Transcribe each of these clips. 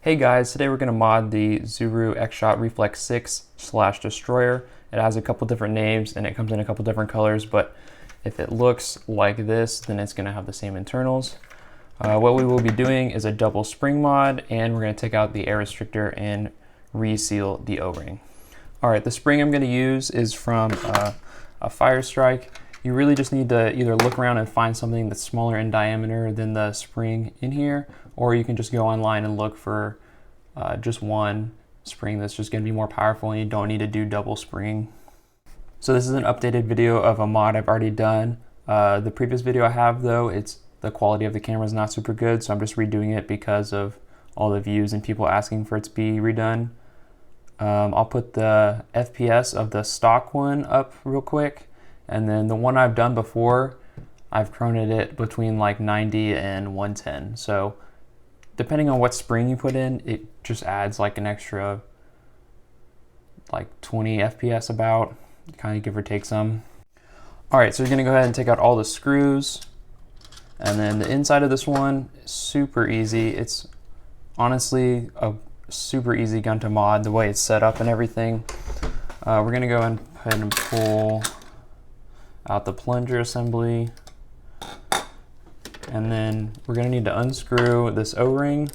Hey guys, today we're going to mod the Zuru X-Shot Reflex 6 / Destroyer. It has a couple different names and it comes in a couple different colors, but if it looks like this, then it's going to have the same internals. What we will be doing is a double spring mod, and we're going to take out the air restrictor and reseal the O-ring. Alright, the spring I'm going to use is from a Fire Strike. You really just need to either look around and find something that's smaller in diameter than the spring in here, or you can just go online and look for just one spring that's just going to be more powerful and you don't need to do double spring. So this is an updated video of a mod I've already done. The previous video I have though, the quality of the camera is not super good, so I'm just redoing it because of all the views and people asking for it to be redone. I'll put the FPS of the stock one up real quick, and then the one I've done before, I've chronoed it between like 90 and 110. So depending on what spring you put in, it just adds like an extra like 20 FPS about, kind of give or take some. All right, so we're gonna go ahead and take out all the screws. And then the inside of this one is super easy. It's honestly a super easy gun to mod, the way it's set up and everything. We're gonna go ahead and pull out the plunger assembly. And then we're gonna need to unscrew this O-ring.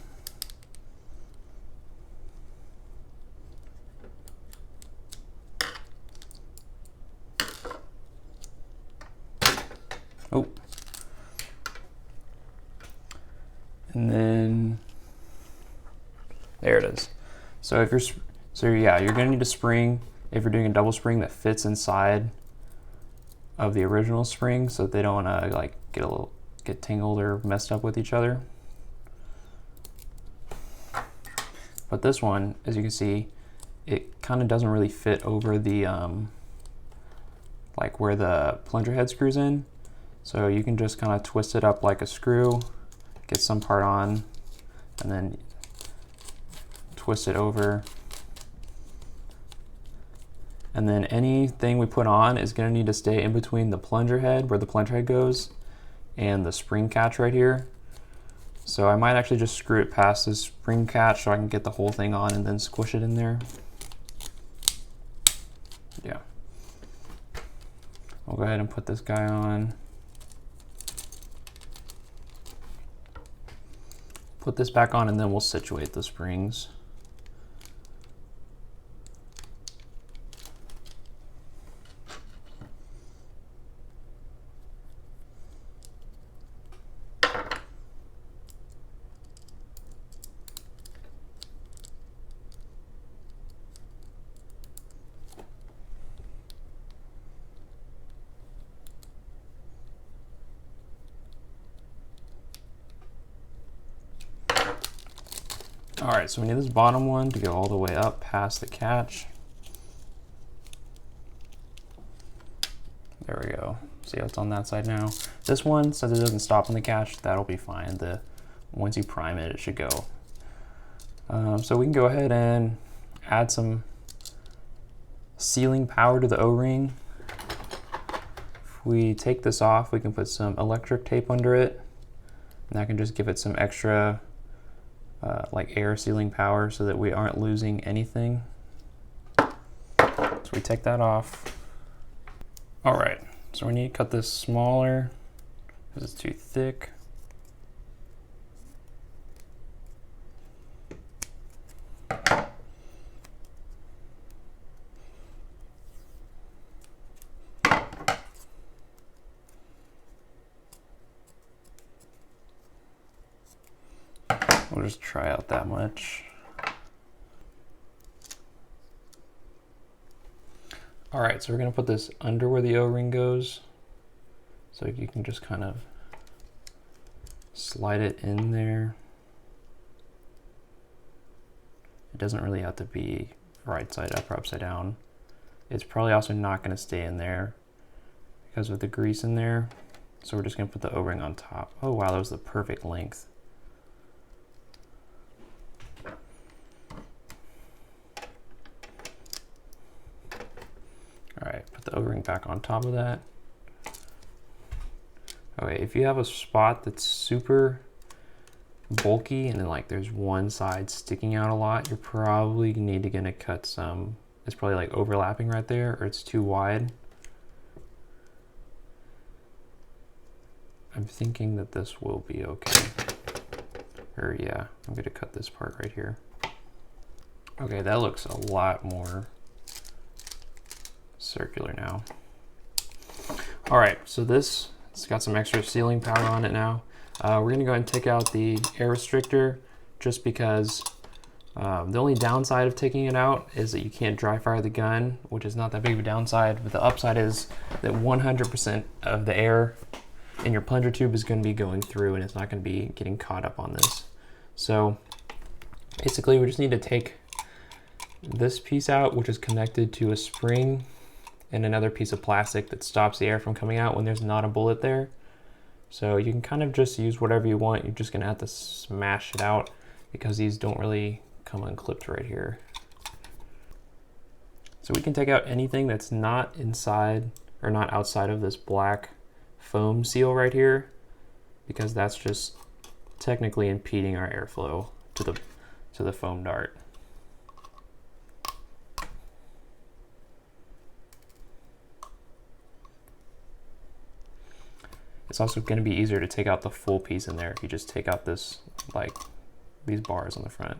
Oh. And then there it is. So if you're gonna need a spring if you're doing a double spring that fits inside of the original spring, so that they don't wanna like get tangled or messed up with each other. But this one, as you can see, it kind of doesn't really fit over the like where the plunger head screws in. So you can just kind of twist it up like a screw, get some part on, and then twist it over. And then anything we put on is going to need to stay in between the plunger head, where the plunger head goes, and the spring catch right here. So I might actually just screw it past this spring catch so I can get the whole thing on and then squish it in there. Yeah. I'll go ahead and put this guy on. Put this back on and then we'll situate the springs. All right, so we need this bottom one to go all the way up past the catch. There we go. See how it's on that side now? This one, since it doesn't stop on the catch, that'll be fine. Once you prime it, it should go. So we can go ahead and add some sealing power to the O-ring. If we take this off, we can put some electric tape under it, and that can just give it some extra like air sealing power so that we aren't losing anything. So we take that off. All right, so we need to cut this smaller because it's too thick. We'll just try out that much. All right, so we're gonna put this under where the O-ring goes. So you can just kind of slide it in there. It doesn't really have to be right side up or upside down. It's probably also not gonna stay in there because of the grease in there. So we're just gonna put the O-ring on top. Oh wow, that was the perfect length. All right, put the O-ring back on top of that. Okay, if you have a spot that's super bulky and then like there's one side sticking out a lot, you're probably gonna cut some. It's probably like overlapping right there, or it's too wide. I'm thinking that this will be okay. Or yeah, I'm gonna cut this part right here. Okay, that looks a lot more circular now. All right, so it's got some extra sealing power on it now. We're gonna go ahead and take out the air restrictor just because the only downside of taking it out is that you can't dry fire the gun, which is not that big of a downside, but the upside is that 100% of the air in your plunger tube is gonna be going through and it's not gonna be getting caught up on this. So basically we just need to take this piece out, which is connected to a spring and another piece of plastic that stops the air from coming out when there's not a bullet there. So you can kind of just use whatever you want. You're just gonna have to smash it out because these don't really come unclipped right here. So we can take out anything that's not inside or not outside of this black foam seal right here, because that's just technically impeding our airflow to the foam dart. It's also going to be easier to take out the full piece in there if you just take out this, like, these bars on the front.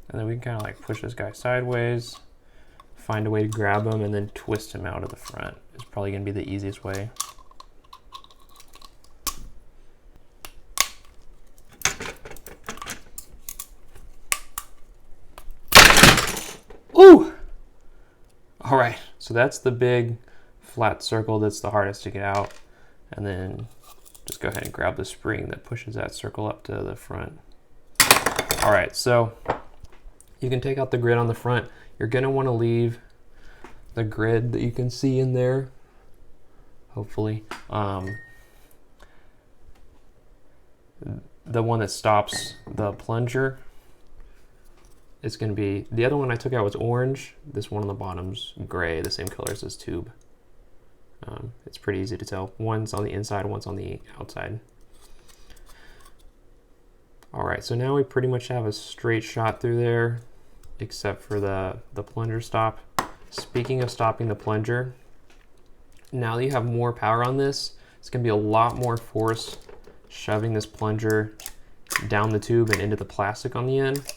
And then we can kind of like push this guy sideways, find a way to grab him, and then twist him out of the front. It's probably going to be the easiest way. Ooh! All right, so that's the big flat circle that's the hardest to get out. And then just go ahead and grab the spring that pushes that circle up to the front. All right, so you can take out the grid on the front. You're gonna wanna leave the grid that you can see in there, hopefully. The one that stops the plunger. It's going to be, the other one I took out was orange. This one on the bottom's gray, the same color as this tube. It's pretty easy to tell. One's on the inside, one's on the outside. All right, so now we pretty much have a straight shot through there, except for the plunger stop. Speaking of stopping the plunger, now that you have more power on this, it's going to be a lot more force shoving this plunger down the tube and into the plastic on the end.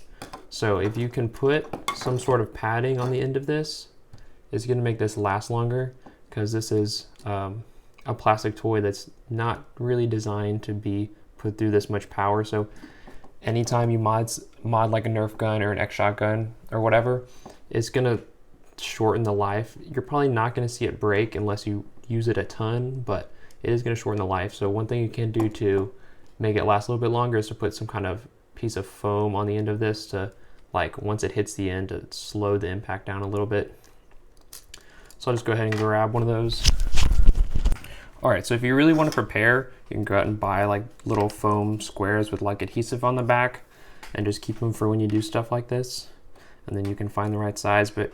So if you can put some sort of padding on the end of this, it's going to make this last longer, because this is a plastic toy that's not really designed to be put through this much power. So anytime you mod like a Nerf gun or an X-Shot gun or whatever, it's going to shorten the life. You're probably not going to see it break unless you use it a ton, but it is going to shorten the life. So one thing you can do to make it last a little bit longer is to put some kind of piece of foam on the end of this to, like, once it hits the end, to slow the impact down a little bit. So I'll just go ahead and grab one of those. All right, so if you really want to prepare, you can go out and buy like little foam squares with like adhesive on the back and just keep them for when you do stuff like this. And then you can find the right size, but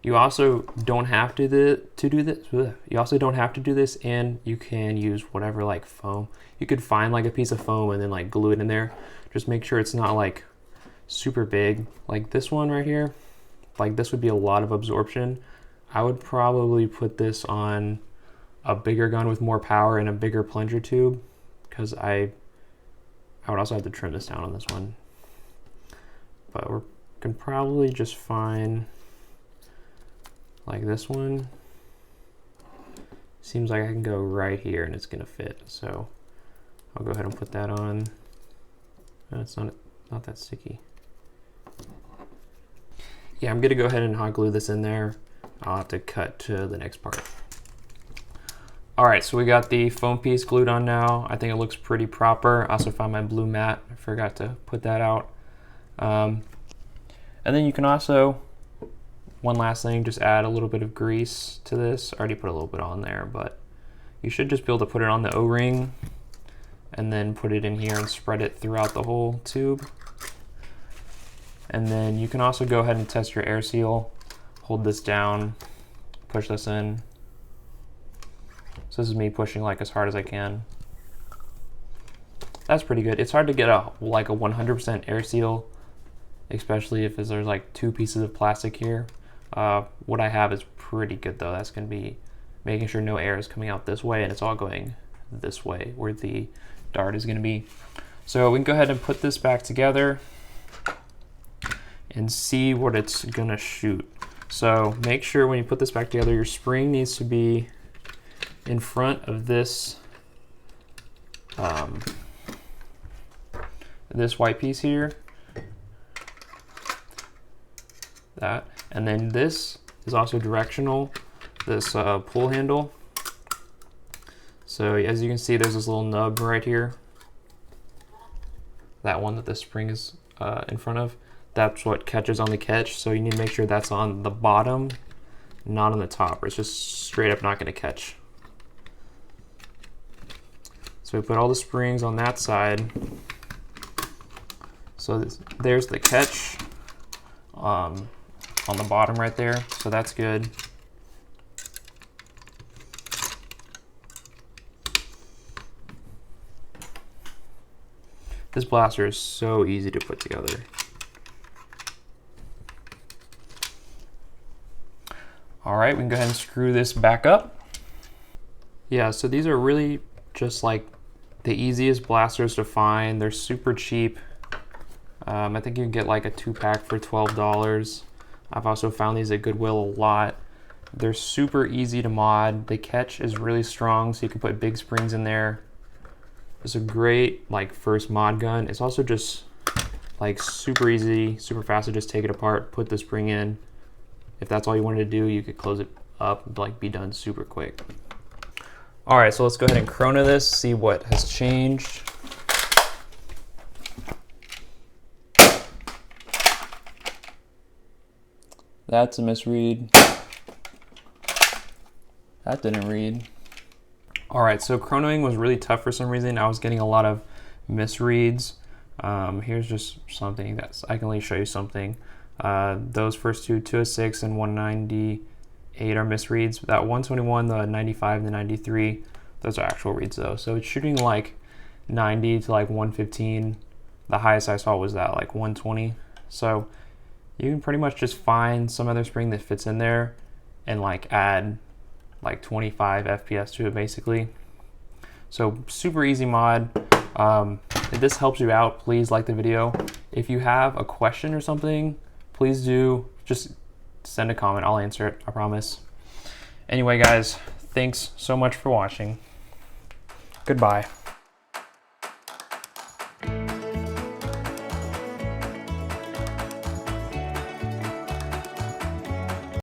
you also don't have to do this. You also don't have to do this, and you can use whatever like foam. You could find like a piece of foam and then like glue it in there. Just make sure it's not like super big. Like this one right here, like this would be a lot of absorption. I would probably put this on a bigger gun with more power and a bigger plunger tube, because I would also have to trim this down on this one. But we can probably just find like this one. Seems like I can go right here and it's gonna fit. So I'll go ahead and put that on. It's not that sticky. Yeah, I'm gonna go ahead and hot glue this in there. I'll have to cut to the next part. All right, so we got the foam piece glued on now. I think it looks pretty proper. I also found my blue mat. I forgot to put that out. And then you can also, one last thing, just add a little bit of grease to this. I already put a little bit on there, but you should just be able to put it on the O-ring and then put it in here and spread it throughout the whole tube. And then you can also go ahead and test your air seal. Hold this down, push this in. So this is me pushing like as hard as I can. That's pretty good. It's hard to get like a 100% air seal, especially if there's like 2 pieces of plastic here. What I have is pretty good though. That's gonna be making sure no air is coming out this way and it's all going this way where the dart is gonna be. So we can go ahead and put this back together and see what it's gonna shoot. So make sure when you put this back together, your spring needs to be in front of this this white piece here. That, and then this is also directional, this pull handle. So as you can see, there's this little nub right here. That one that the spring is in front of. That's what catches on the catch. So you need to make sure that's on the bottom, not on the top, or it's just straight up not gonna catch. So we put all the springs on that side. So there's the catch on the bottom right there. So that's good. This blaster is so easy to put together. All right, we can go ahead and screw this back up. Yeah, so these are really just like the easiest blasters to find. They're super cheap. I think you can get like a 2-pack for $12. I've also found these at Goodwill a lot. They're super easy to mod. The catch is really strong, so you can put big springs in there. It's a great like first mod gun. It's also just like super easy, super fast to just take it apart, put the spring in. If that's all you wanted to do, you could close it up and like be done super quick. All right, so let's go ahead and chrono this, see what has changed. That's a misread. That didn't read. All right, so chronoing was really tough for some reason. I was getting a lot of misreads. Here's just something I can only show you something. Those first two, 206 and 198 are misreads. That 121, the 95, and the 93, those are actual reads though. So it's shooting like 90 to like 115. The highest I saw was that like 120. So you can pretty much just find some other spring that fits in there and like add like 25 FPS to it basically. So super easy mod. If this helps you out, please like the video. If you have a question or something, please do just send a comment. I'll answer it, I promise. Anyway guys, thanks so much for watching. Goodbye.